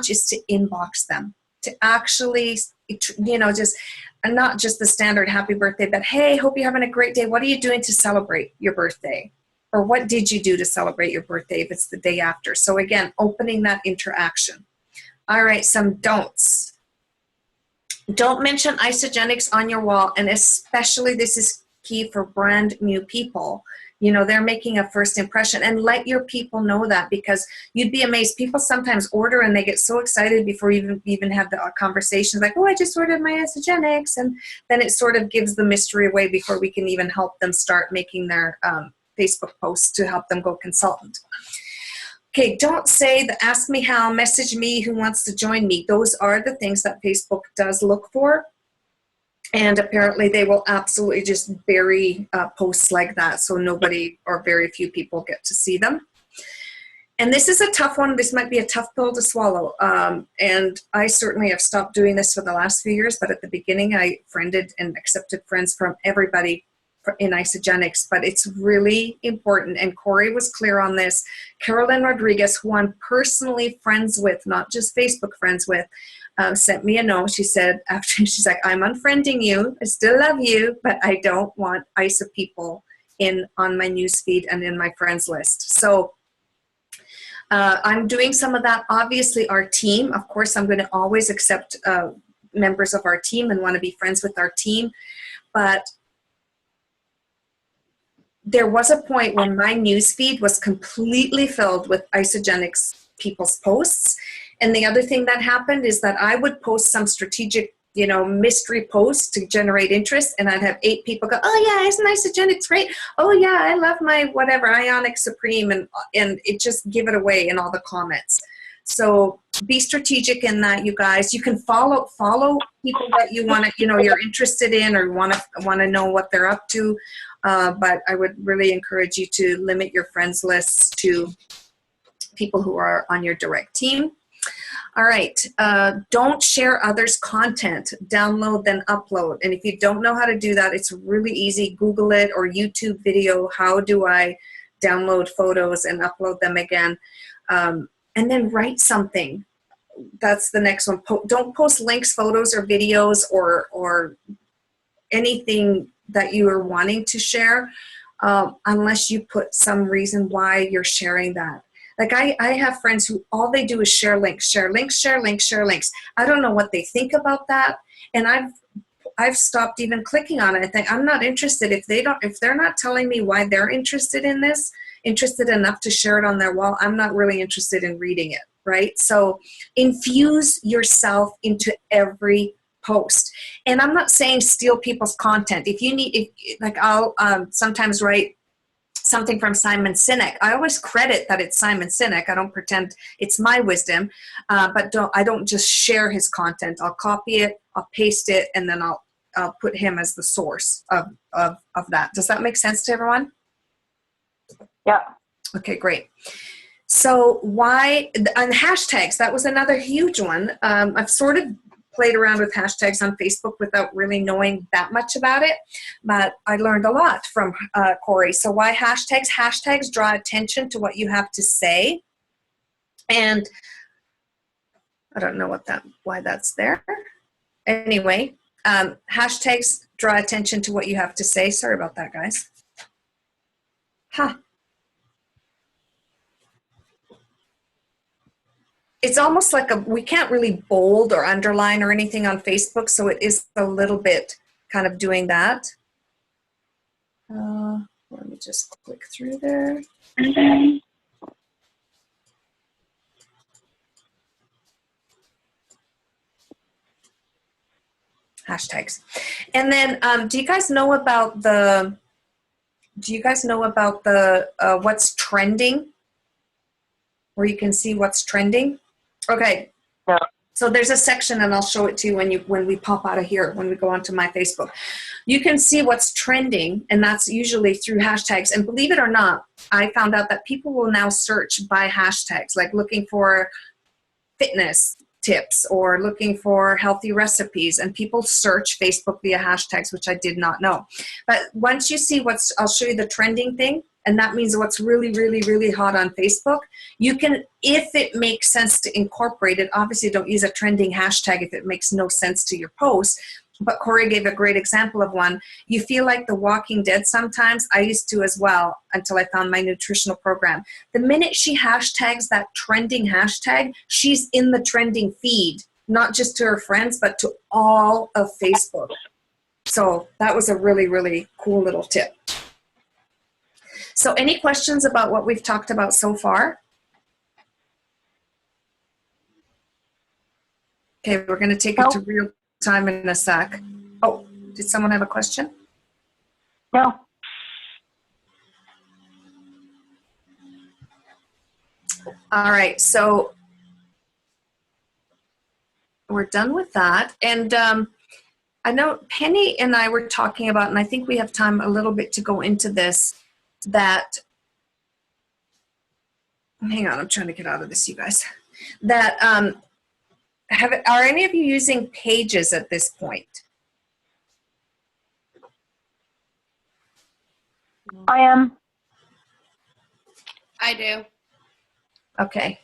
challenge is to inbox them, to actually, you know, just, and not just the standard happy birthday, but hey, hope you're having a great day. What are you doing to celebrate your birthday? Or what did you do to celebrate your birthday if it's the day after? So again, opening that interaction. All right, some don'ts. Don't mention Isagenix on your wall, and especially this is key for brand new people. You know, they're making a first impression, and let your people know that, because you'd be amazed. People sometimes order and they get so excited before you even have the conversations like, oh, I just ordered my Isagenix, and then it sort of gives the mystery away before we can even help them start making their Facebook posts to help them go consultant. Okay, don't say the ask me how, message me, who wants to join me. Those are the things that Facebook does look for. And apparently they will absolutely just bury posts like that, so nobody or very few people get to see them. And this is a tough one. This might be a tough pill to swallow. And I certainly have stopped doing this for the last few years, but at the beginning I friended and accepted friends from everybody in Isagenix, but it's really important, and Corey was clear on this. Carolyn Rodriguez, who I'm personally friends with, not just Facebook friends with, sent me a note. She said, after, she's like, I'm unfriending you. I still love you, but I don't want ISA people on my newsfeed and in my friends list. So I'm doing some of that. Obviously, our team, of course, I'm going to always accept members of our team and want to be friends with our team. But there was a point when my newsfeed was completely filled with Isagenix people's posts. And the other thing that happened is that I would post some strategic, you know, mystery posts to generate interest, and I'd have 8 people go, oh yeah, isn't Isagenix great? Oh yeah, I love my whatever, Ionic Supreme, and it just give it away in all the comments. So be strategic in that, you guys. You can follow people that you want to, you know, you're interested in or want to know what they're up to. But I would really encourage you to limit your friends lists to people who are on your direct team. All right, don't share others' content. Download, then upload. And if you don't know how to do that, it's really easy. Google it or YouTube video. How do I download photos and upload them again? And then write something. That's the next one. Don't post links, photos, or videos or anything that you are wanting to share unless you put some reason why you're sharing that. Like I have friends who all they do is share links, share links, share links, share links. I don't know what they think about that, and I've stopped even clicking on it. I think I'm not interested if they're not telling me why they're interested in this, interested enough to share it on their wall. I'm not really interested in reading it, right? So infuse yourself into every post. And I'm not saying steal people's content. If you need, like I'll sometimes write something from Simon Sinek. I always credit that it's Simon Sinek. I don't pretend it's my wisdom, but I don't just share his content. I'll copy it, I'll paste it, and then I'll put him as the source of that. Does that make sense to everyone? Yeah. Okay, great. So why, and hashtags, that was another huge one. I've sort of played around with hashtags on Facebook without really knowing that much about it, but I learned a lot from Corey. So why hashtags? Hashtags draw attention to what you have to say, and I don't know why that's there. Anyway, hashtags draw attention to what you have to say. Sorry about that, guys. Huh. It's almost like we can't really bold or underline or anything on Facebook, so it is a little bit kind of doing that. Let me just click through there. Hashtags. And then do you guys know about the what's trending? Where you can see what's trending? Okay. No. So there's a section, and I'll show it to you when we pop out of here, when we go onto my Facebook. You can see what's trending, and that's usually through hashtags. And believe it or not, I found out that people will now search by hashtags, like looking for fitness tips or looking for healthy recipes, and people search Facebook via hashtags, which I did not know. But once you see I'll show you the trending thing, and that means what's really, really, really hot on Facebook. You can, if it makes sense to incorporate it, obviously don't use a trending hashtag if it makes no sense to your post. But Corey gave a great example of one. You feel like The Walking Dead sometimes. I used to as well until I found my nutritional program. The minute she hashtags that trending hashtag, she's in the trending feed, not just to her friends, but to all of Facebook. So that was a really, really cool little tip. So any questions about what we've talked about so far? Okay, we're going to take it to real time in a sec. Oh, did someone have a question? No. All right, so we're done with that. And I know Penny and I were talking about, and I think we have time a little bit to go into this, that, hang on, I'm trying to get out of this, you guys, that are any of you using Pages at this point? I am. I do. Okay.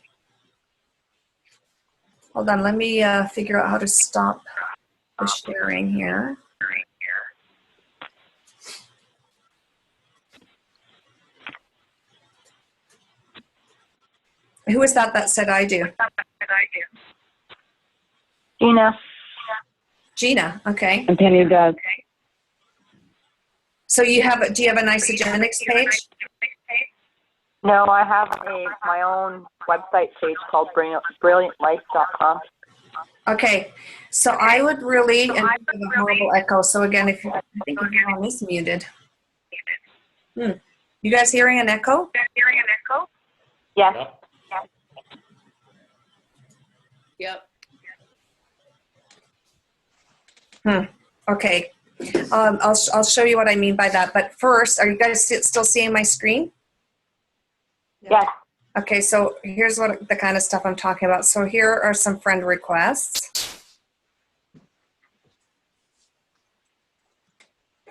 Hold on, let me figure out how to stop the sharing here. Who is that said I do? Gina. Gina, okay. And Penny does. So you have, do you have an Isogenics page? No, I have my own website page called brilliantlife.com. Okay, so I would really, and I have a horrible echo, so again, if I think your phone is muted. You guys hearing an echo? Yes. Yep. Okay, I'll show you what I mean by that. But first, are you guys still seeing my screen? Yes. Okay, so here's what the kind of stuff I'm talking about. So here are some friend requests.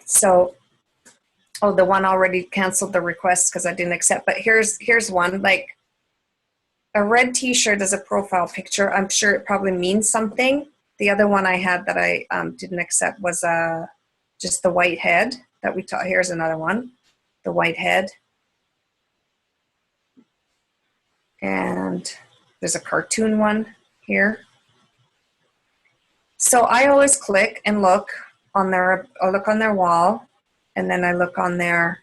So, oh, the one already canceled the request because I didn't accept. But here's one, like a red T-shirt as a profile picture. I'm sure it probably means something. The other one I had that I didn't accept was just the white head that we taught. Here's another one, the white head. And there's a cartoon one here. So I always click and look on their, I'll look on their wall, and then I look on their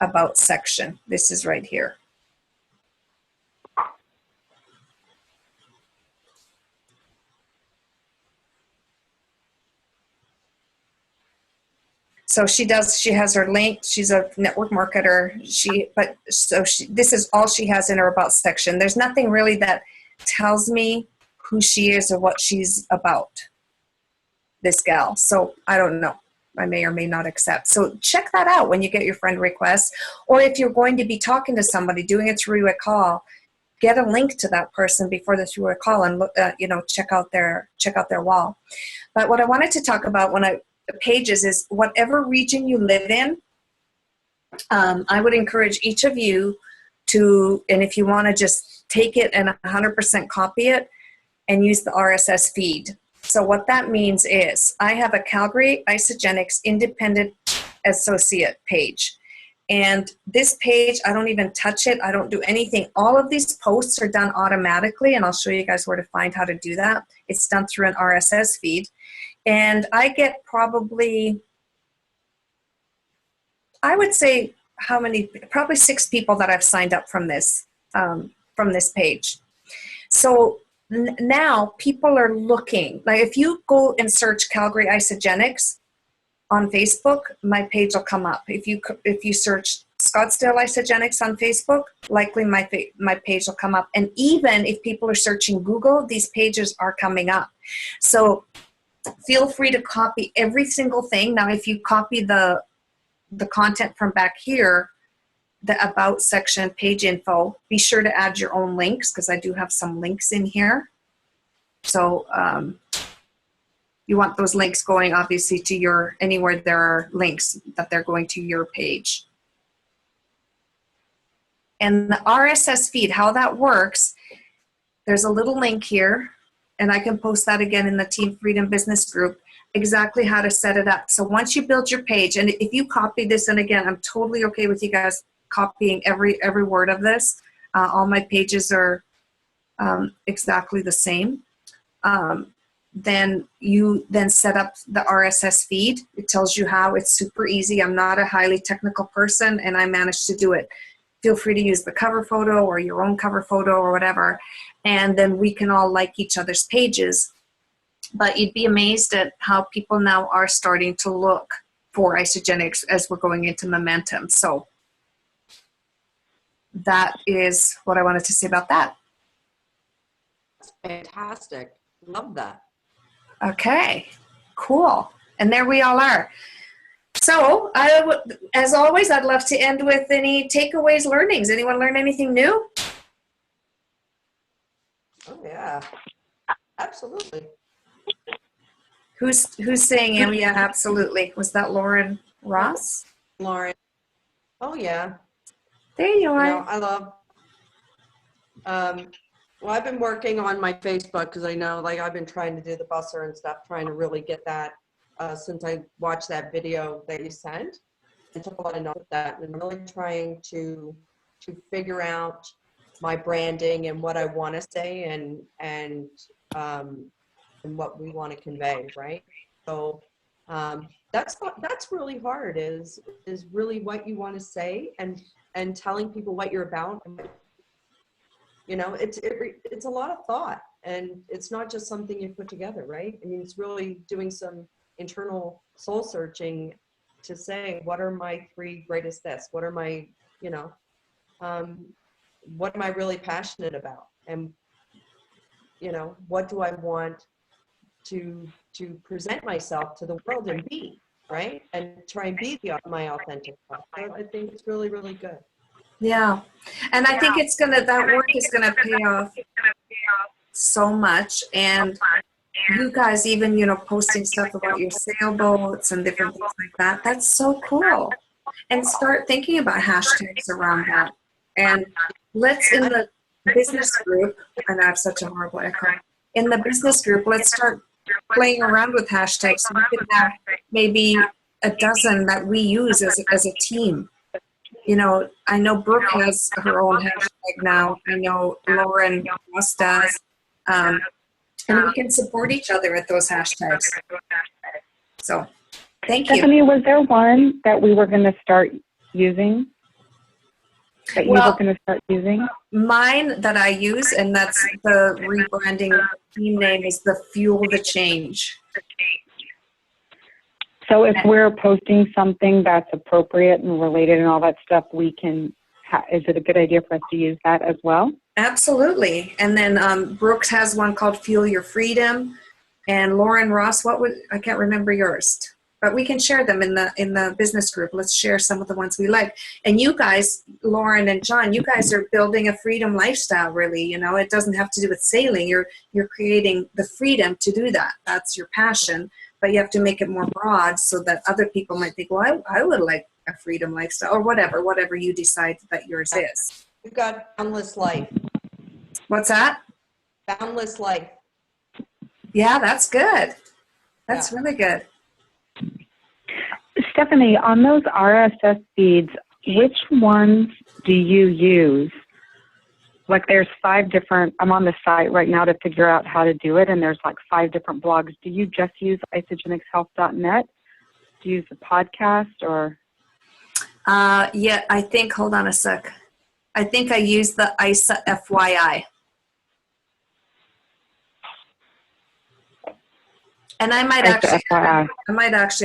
about section. This is right here. So she has her link. She's a network marketer. This is all she has in her about section. There's nothing really that tells me who she is or what she's about, this gal. So I don't know. I may or may not accept. So check that out when you get your friend requests, or if you're going to be talking to somebody, doing a three-way call, get a link to that person before the three-way call and look, check out their wall. But what I wanted to talk about Pages is whatever region you live in. I would encourage each of you to, and if you want to just take it and 100% copy it and use the RSS feed. So what that means is I have a Calgary Isogenics Independent Associate page. And this page, I don't even touch it. I don't do anything. All of these posts are done automatically, and I'll show you guys where to find how to do that. It's done through an RSS feed. And I get probably, I would say, how many? Probably 6 people that I've signed up from this page. So now people are looking. Like if you go and search Calgary Isogenics on Facebook, my page will come up. If you search Scottsdale Isogenics on Facebook, likely my page will come up. And even if people are searching Google, these pages are coming up. So feel free to copy every single thing. Now, if you copy the content from back here, the About section, page info, be sure to add your own links because I do have some links in here. So you want those links going obviously to anywhere there are links that they're going to your page. And the RSS feed, how that works, there's a little link here, and I can post that again in the Team Freedom Business Group, exactly how to set it up. So once you build your page, and if you copy this, and again, I'm totally okay with you guys copying every word of this. All my pages are exactly the same. Then you then set up the RSS feed. It tells you how. It's super easy. I'm not a highly technical person, and I managed to do it. Feel free to use the cover photo or your own cover photo or whatever, and then we can all like each other's pages. But you'd be amazed at how people now are starting to look for Isagenix as we're going into momentum. So that is what I wanted to say about that. That's fantastic. Love that. Okay, cool. And there we all are. So, as always, I'd love to end with any takeaways, learnings. Anyone learn anything new? Oh yeah, absolutely. Who's saying, oh, yeah, absolutely. Was that Lauren Ross? Lauren. Oh yeah. There you You are. know, I love. Well, I've been working on my Facebook because I know, like, I've been trying to do the busser and stuff, trying to really get that since I watched that video that you sent. I took a lot of notes of that, and I'm really trying to figure out my branding and what I want to say and what we want to convey, right? So that's really hard. Is really what you want to say and telling people what you're about. You know, it's a lot of thought, and it's not just something you put together, right? I mean, it's really doing some internal soul searching to say, what are my 3 greatest this? What are my, you know, what am I really passionate about? And, you know, what do I want to present myself to the world and be, right? And try and be my authentic self. So I think it's really, really good. Yeah. And I think that work is going to pay off so much. And you guys even, you know, posting stuff about your sailboats and different things like that. That's so cool. And start thinking about hashtags around that. And let's, in the business group, and I have such a horrible echo, in the business group, let's start playing around with hashtags. So we can have maybe a dozen that we use as a team. You know, I know Brooke has her own hashtag now. I know Lauren Ross does. And we can support each other at those hashtags. So, thank you. Stephanie, was there one that we were going to start using? That you were going to start using? Mine that I use, and that's the rebranding team name, is the Fuel the Change. So if we're posting something that's appropriate and related and all that stuff, we can, is it a good idea for us to use that as well? Absolutely. And then Brooks has one called Fuel Your Freedom. And Lauren Ross, I can't remember yours. But we can share them in the business group. Let's share some of the ones we like. And you guys, Lauren and John, you guys are building a freedom lifestyle, really. You know, it doesn't have to do with sailing. You're creating the freedom to do that. That's your passion. But you have to make it more broad so that other people might think, well, I would like a freedom lifestyle, or whatever you decide that yours is. We've got Boundless Life. What's that? Boundless Life. Yeah, that's good. That's really good. Stephanie, on those RSS feeds, which ones do you use? Like there's 5 different, I'm on the site right now to figure out how to do it, and there's like 5 different blogs. Do you just use isagenixhealth.net? Do you use the podcast or? Yeah, I think, hold on a sec. I think I use the ISA FYI. And I might actually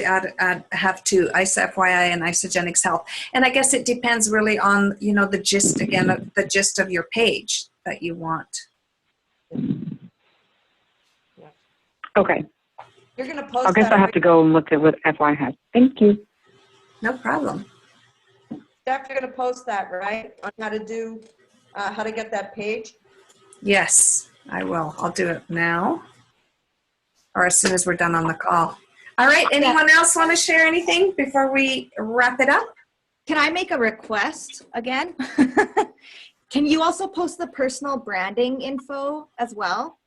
have 2, ISA FYI and Isagenix Health. And I guess it depends really on, you know, the gist of your page that you want. Okay. You're going to post I guess I have to go and look at what FYI has. Thank you. No problem. Steph, you're going to post that, right? On how to get that page? Yes, I will. I'll do it now. Or as soon as we're done on the call. All right, anyone else want to share anything before we wrap it up? Can I make a request again? Can you also post the personal branding info as well?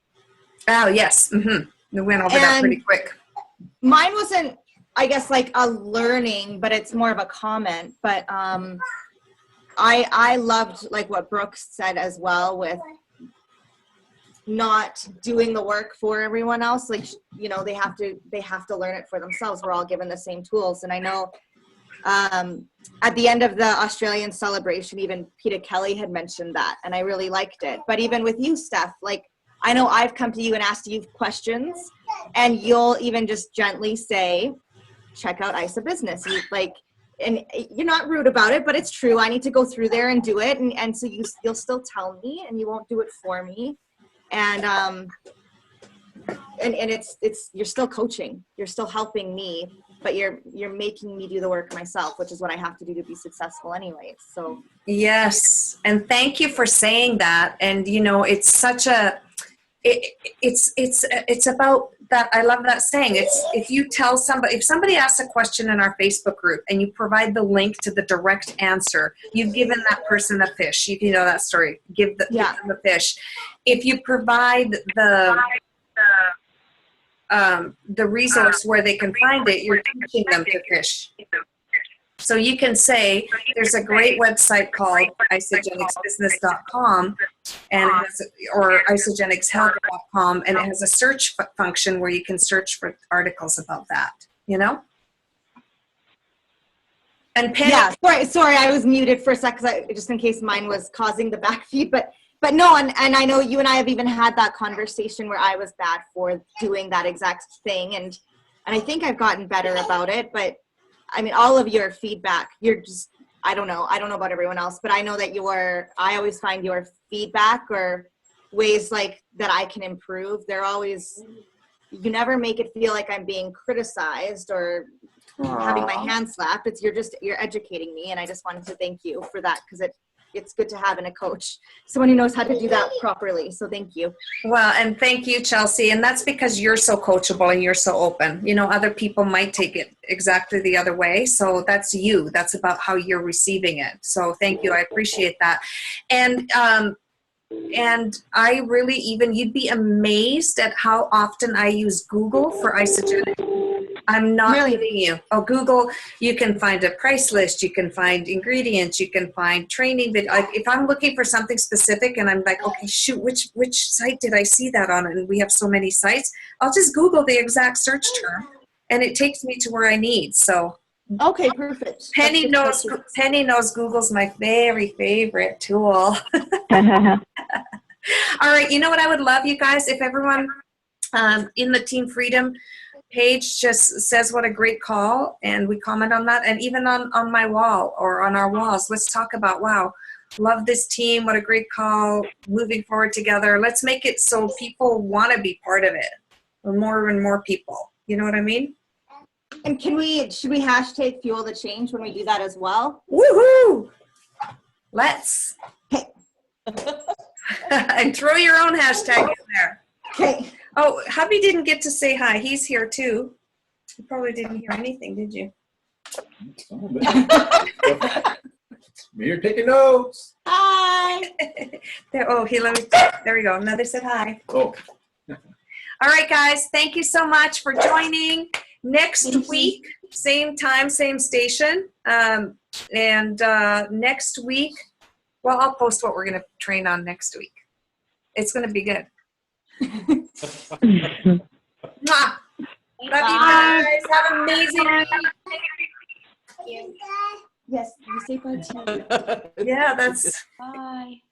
Oh, yes. We went over that pretty And- quick. Mine wasn't, I guess, like a learning, but it's more of a comment. But I loved like what Brooks said as well with not doing the work for everyone else. Like, you know, they have to learn it for themselves. We're all given the same tools. And I know at the end of the Australian celebration, even Peter Kelly had mentioned that, and I really liked it. But even with you, Steph, like, I know I've come to you and asked you questions, and you'll even just gently say, check out ISA Business. And you're not rude about it, but it's true. I need to go through there and do it. And so you'll still tell me, and you won't do it for me. And it's you're still coaching. You're still helping me, but you're making me do the work myself, which is what I have to do to be successful anyways. So Yes. And thank you for saying that. And, you know, it's such a, it's about that. I love that saying. It's, if you tell somebody, if somebody asks a question in our Facebook group and you provide the link to the direct answer, you've given that person a fish. You know that story. Give them a fish. If you provide the resource where they can find it, you're teaching them to fish. So you can say, there's a great website called isagenicsbusiness.com and it has, or isagenicshealth.com, and it has a search function where you can search for articles about that, you know? And Penny, yeah, sorry, I was muted for a sec, just in case mine was causing the back feed, but no, and I know you and I have even had that conversation where I was bad for doing that exact thing, and I think I've gotten better about it. But I mean, all of your feedback, you're just, I don't know about everyone else, but I know that I always find your feedback or ways like that I can improve. They're always, you never make it feel like I'm being criticized or having my hand slapped. You're educating me, and I just wanted to thank you for that, because it's good to have in a coach, someone who knows how to do that properly. So thank you. well, and thank you, Chelsea. And that's because you're so coachable and you're so open. You know, other people might take it exactly the other way. So that's you. That's about how you're receiving it. So thank you. I appreciate that. And I really you'd be amazed at how often I use Google for Isagenics. I'm not Really? kidding you. Oh, Google, you can find a price list, you can find ingredients, you can find training. If I'm looking for something specific and I'm like, okay, shoot, which site did I see that on? And we have so many sites. I'll just Google the exact search term, and it takes me to where I need. So Okay, perfect. Penny knows Google's my very favorite tool. All right, you know what I would love, you guys, if everyone in the Team Freedom page just says what a great call, and we comment on that, and even on my wall or on our walls, let's talk about, wow, love this team, what a great call, moving forward together. Let's make it so people want to be part of it, or more and more people. You know what I mean? And should we hashtag fuel the change when we do that as well? Woohoo! Let's. Okay. And throw your own hashtag in there. Okay. Oh, hubby didn't get to say hi. He's here too. You probably didn't hear anything, did you? You're taking notes. Hi. There we go. Another said hi. Oh, All right, guys. Thank you so much for joining. Next week, same time, same station. Next week, well, I'll post what we're going to train on next week. It's going to be good. Mwah. Love you guys. Have an amazing week. Yes, you say bye too. Yeah, that's. Bye.